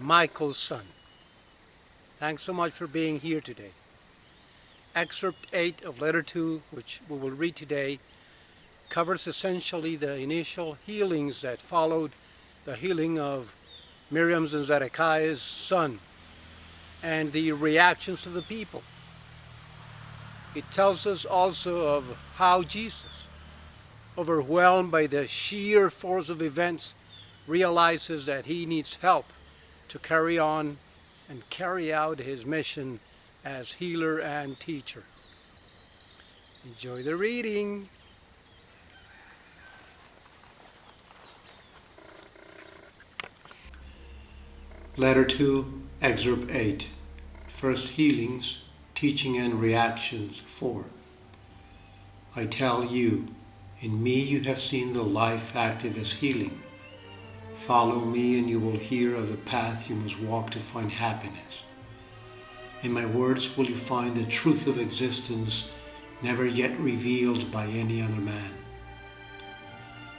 Michael's son. Thanks so much for being here today. Excerpt 8 of Letter 2, which we will read today, covers essentially the initial healings that followed the healing of Miriam's and Zedekiah's son and the reactions of the people. It tells us also of how Jesus, overwhelmed by the sheer force of events, realizes that he needs help to carry on and carry out his mission as healer and teacher. Enjoy the reading. Letter 2, Excerpt 8. First healings, teaching and reactions. 4. I tell you, in me you have seen the life active as healing. Follow me and you will hear of the path you must walk to find happiness. In my words will you find the truth of existence never yet revealed by any other man.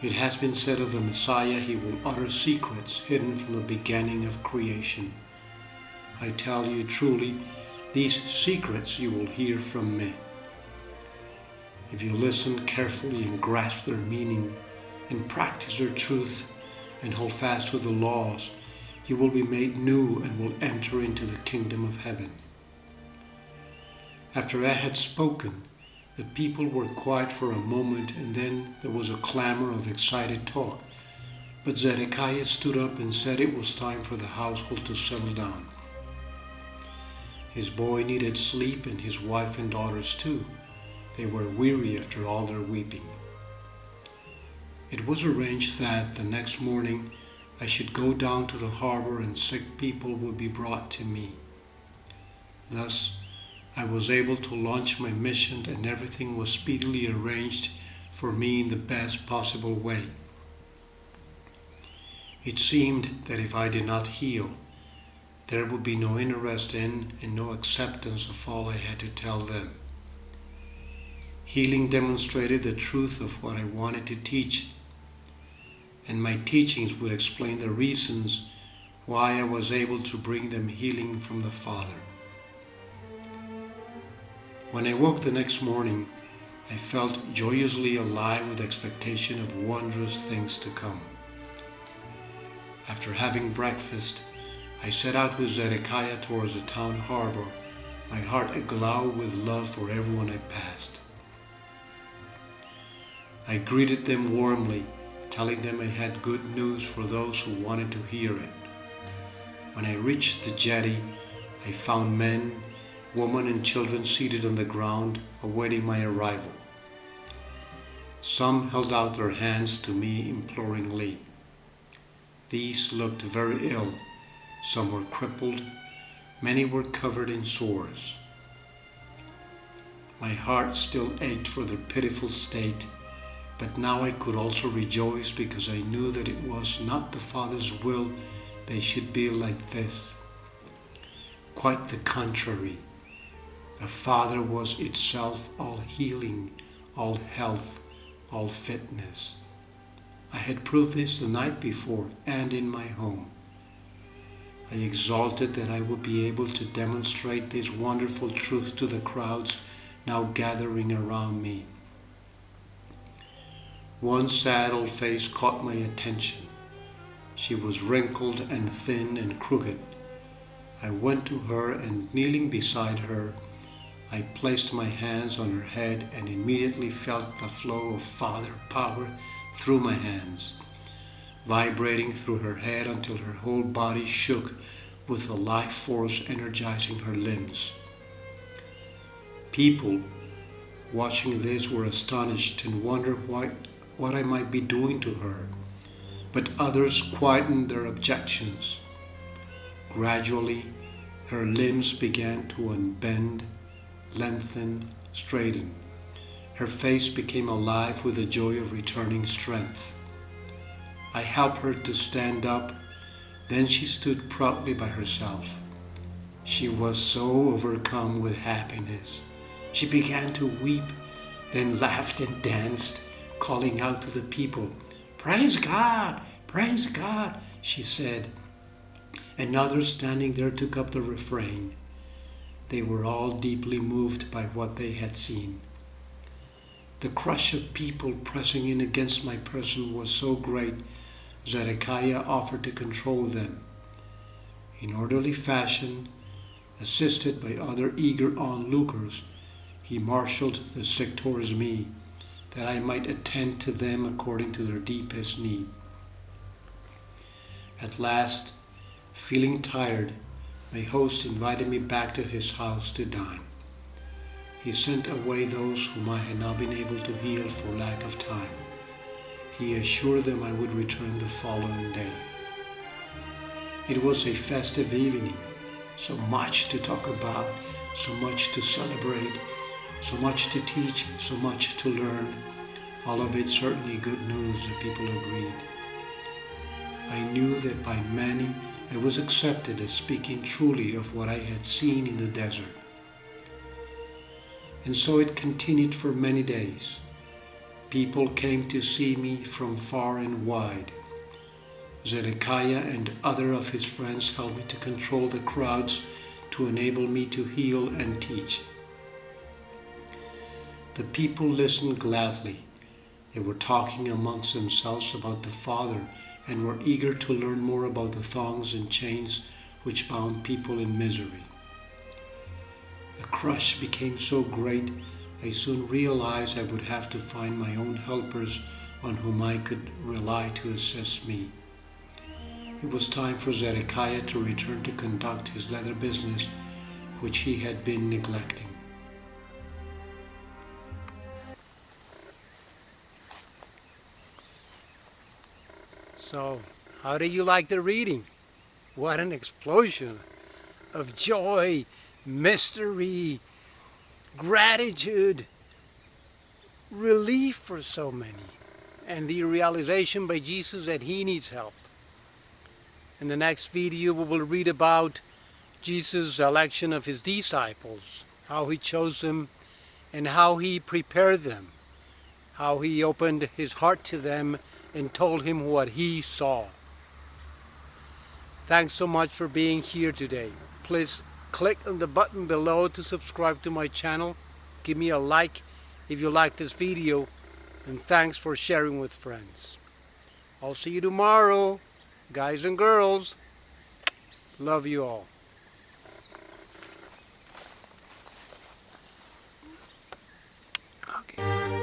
It has been said of the Messiah, he will utter secrets hidden from the beginning of creation. I tell you truly, these secrets you will hear from me. If you listen carefully and grasp their meaning, and practice their truth, and hold fast to the laws, you will be made new and will enter into the kingdom of heaven. After I had spoken, the people were quiet for a moment, and then there was a clamor of excited talk. But Zedekiah stood up and said it was time for the household to settle down. His boy needed sleep, and his wife and daughters too. They were weary after all their weeping. It was arranged that the next morning I should go down to the harbor and sick people would be brought to me. Thus, I was able to launch my mission and everything was speedily arranged for me in the best possible way. It seemed that if I did not heal, there would be no interest in and no acceptance of all I had to tell them. Healing demonstrated the truth of what I wanted to teach, and my teachings would explain the reasons why I was able to bring them healing from the Father. When I woke the next morning, I felt joyously alive with expectation of wondrous things to come. After having breakfast, I set out with Zedekiah towards the town harbor, my heart aglow with love for everyone I passed. I greeted them warmly, telling them I had good news for those who wanted to hear it. When I reached the jetty, I found men, women and children seated on the ground, awaiting my arrival. Some held out their hands to me imploringly. These looked very ill. Some were crippled. Many were covered in sores. My heart still ached for their pitiful state, but now I could also rejoice because I knew that it was not the Father's will they should be like this. Quite the contrary. The Father was itself all healing, all health, all fitness. I had proved this the night before and in my home. I exulted that I would be able to demonstrate this wonderful truth to the crowds now gathering around me. One sad old face caught my attention. She was wrinkled and thin and crooked. I went to her and kneeling beside her, I placed my hands on her head and immediately felt the flow of Father power through my hands, vibrating through her head until her whole body shook with the life force energizing her limbs. People watching this were astonished and wondered what I might be doing to her, but others quietened their objections. Gradually, her limbs began to unbend, lengthen, straighten. Her face became alive with the joy of returning strength. I helped her to stand up. Then she stood proudly by herself. She was so overcome with happiness. She began to weep, then laughed and danced, calling out to the people, "Praise God! Praise God!" she said. Another standing there took up the refrain. They were all deeply moved by what they had seen. The crush of people pressing in against my person was so great, Zedekiah offered to control them. In orderly fashion, assisted by other eager onlookers, he marshaled the sick towards me, that I might attend to them according to their deepest need. At last, feeling tired, my host invited me back to his house to dine. He sent away those whom I had not been able to heal for lack of time. He assured them I would return the following day. It was a festive evening, so much to talk about, so much to celebrate, so much to teach, so much to learn, all of it certainly good news, the people agreed. I knew that by many I was accepted as speaking truly of what I had seen in the desert. And so it continued for many days. People came to see me from far and wide. Zedekiah and other of his friends helped me to control the crowds to enable me to heal and teach. The people listened gladly. They were talking amongst themselves about the Father and were eager to learn more about the thongs and chains which bound people in misery. The crush became so great, I soon realized I would have to find my own helpers on whom I could rely to assist me. It was time for Zedekiah to return to conduct his leather business, which he had been neglecting. So, how do you like the reading? What an explosion of joy, mystery, gratitude, relief for so many, and the realization by Jesus that he needs help. In the next video we will read about Jesus' election of his disciples, how he chose them and how he prepared them, how he opened his heart to them and told him what he saw. Thanks so much for being here today. Please click on the button below to subscribe to my channel. Give me a like if you like this video, and thanks for sharing with friends. I'll see you tomorrow, guys and girls. Love you all. Okay.